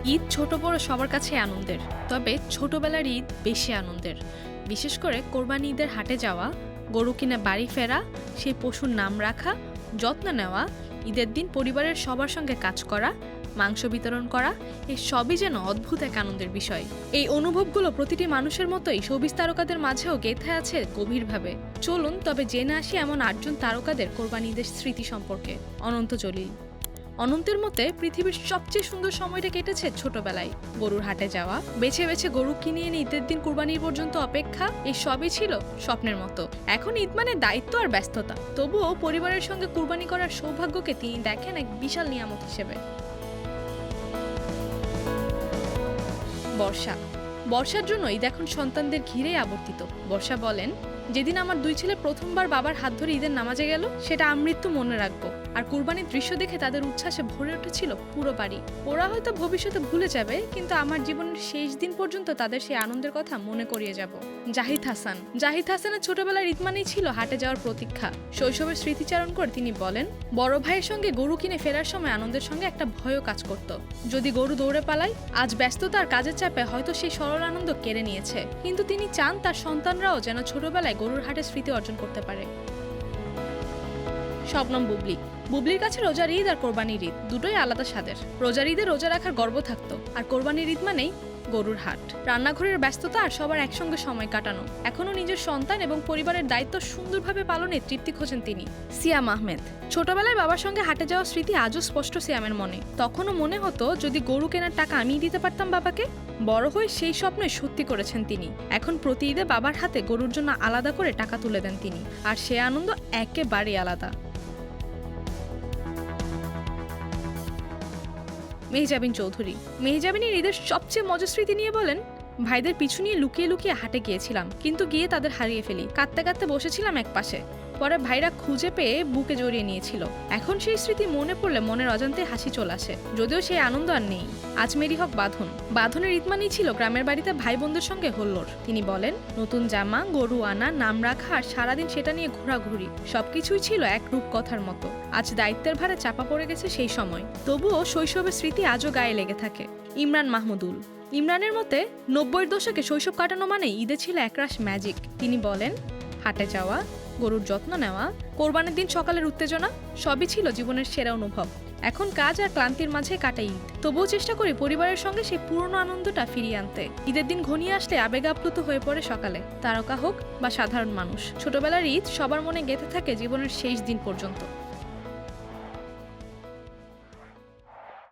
ঈদ ছোট বড় সবার কাছে আনন্দের, তবে ছোটবেলার ঈদ বেশি আনন্দের। বিশেষ করে কোরবানি ঈদের হাটে যাওয়া, গরু কিনে বাড়ি ফেরা, সেই পশুর নাম রাখা, যত্ন নেওয়া, ঈদের দিন পরিবারের সবার সঙ্গে কাজ করা, মাংস বিতরণ করা, এই সবই যেন অদ্ভুত এক আনন্দের বিষয়। এই অনুভবগুলো প্রতিটি মানুষের মতোই শোবিজ তারকাদের মাঝেও গেঁথে আছে গভীরভাবে। চলুন তবে জেনে আসি এমন 8জন তারকাদের কোরবানি ঈদের স্মৃতি সম্পর্কে। অনন্ত জলিল। অনন্তের মতে পৃথিবীর সবচেয়ে সুন্দর সময়টা কেটেছে ছোটবেলায়। গরুর হাটে যাওয়া, বেছে বেছে গরু কিনে এনে ঈদের দিন কুরবানির পর্যন্ত অপেক্ষা, এই সবই ছিল স্বপ্নের মতো। এখন ঈদ মানে দায়িত্ব আর ব্যস্ততা, তবুও পরিবারের সঙ্গে কুরবানি করার সৌভাগ্যকে তিনি দেখেন এক বিশাল নিয়ামত হিসেবে। বর্ষা। বর্ষার জন্য ঈদ এখন সন্তানদের ঘিরেই আবর্তিত। বর্ষা বলেন, যেদিন আমার 2 ছেলে প্রথমবার বাবার হাত ধরে ঈদের নামাজে গেল, সেটা আমৃত্যু মনে রাখবো। আর কুরবানির দৃশ্য দেখে তাদের উচ্ছ্বাসে ভরে উঠেছিল পুরো বাড়ি। ওরা হয়তো ভবিষ্যতে ভুলে যাবে, কিন্তু আমার জীবনের শেষ দিন পর্যন্ত তাদের সেই আনন্দের কথা মনে করিয়ে যাব। জাহিদ হাসান। জাহিদ হাসানের ছোটবেলার ঈদ মানেই ছিল হাটে যাওয়ার প্রতীক্ষা। শৈশবের স্মৃতিচারণ করে তিনি বলেন, বড় ভাইয়ের সঙ্গে গরু কিনে ফেরার সময় আনন্দের সঙ্গে একটা ভয়ও কাজ করত। যদি গরু দৌড়ে পালায়, আজ ব্যস্ততা আর কাজের চাপে হয়তো সেই সরল আনন্দ কেড়ে নিয়েছে, কিন্তু তিনি চান তার সন্তানরাও যেন ছোটবেলায় গরুর হাটে স্মৃতি অর্জন করতে পারে। শবনম বুবলি। বুবলির কাছে রোজার ঈদ আর কোরবানির ঈদ দুটোই আলাদা স্বাদের। রোজার ঈদে রোজা রাখার গর্ব থাকতো, আর কোরবানির ঈদ মানেই গরুর হাট, রান্নাঘরের ব্যস্ততা আর সবার একসঙ্গে সময় কাটানো। এখনো নিজের সন্তান এবং পরিবারের দায়িত্ব সুন্দরভাবে পালনে তৃপ্তি খোঁজেন তিনি। সিয়াম আহমেদ। ছোটবেলায় বাবার সঙ্গে হাটে যাওয়ার স্মৃতি আজও স্পষ্ট সিয়ামের মনে। তখনও মনে হতো যদি গরু কেনার টাকা আমিই দিতে পারতাম বাবাকে। বড় হয়ে সেই স্বপ্নে সত্যি করেছেন তিনি। এখন প্রতি ঈদে বাবার হাতে গরুর জন্য আলাদা করে টাকা তুলে দেন তিনি, আর সে আনন্দ একেবারেই আলাদা। মেহজাবিন চৌধুরী। মেহজাবিনের ঈদের সবচেয়ে মজার স্মৃতি নিয়ে বলেন, ভাইদের পিছু নিয়ে লুকিয়ে লুকিয়ে হাটে গিয়েছিলাম, কিন্তু গিয়ে তাদের হারিয়ে ফেলি। কাঁদতে কাঁদতে বসেছিলাম এক পাশে, পরে ভাইরা খুঁজে পেয়ে বুকে জড়িয়ে নিয়েছিল। এখন সেই স্মৃতি মনে পড়লে মনের অজান্তে হাসি চলে আসে, যদিও সেই আনন্দ আর নেই। আজমেরি হক বাঁধন। বাঁধনের ঈদ মানেই ছিল গ্রামের বাড়িতে ভাই বোনদের সঙ্গে হল্লোড়। তিনি বলেন, নতুন জামা, গরু আনা, নাম রাখা আর সারাদিন সেটা নিয়ে ঘোরাঘুরি, সবকিছুই ছিল এক রূপকথার মতো। আজ দায়িত্বের ভারে চাপা পড়ে গেছে সেই সময়, তবুও শৈশবের স্মৃতি আজও গায়ে লেগে থাকে। ইমরান মাহমুদুল। ইমরানের মতে 90-এর দশকে শৈশব কাটানো মানে ঈদে ছিল একরাশ ম্যাজিক। তিনি বলেন, হাটে যাওয়া, গরুর যত্ন নেওয়া, কোরবানির দিন সকালের উত্তেজনা, সবই ছিল জীবনের সেরা অনুভব। এখন কাজ আর ক্লান্তির মাঝে কাটে ঈদ, তবুও চেষ্টা করি পরিবারের সঙ্গে সেই পুরনো আনন্দটা ফিরিয়ে আনতে। ঈদের দিন ঘনিয়ে আসলে আবেগ আপ্লুত হয়ে পড়ে সকালে, তারকা হোক বা সাধারণ মানুষ। ছোটবেলার ঈদ সবার মনে গেঁথে থাকে জীবনের শেষ দিন পর্যন্ত।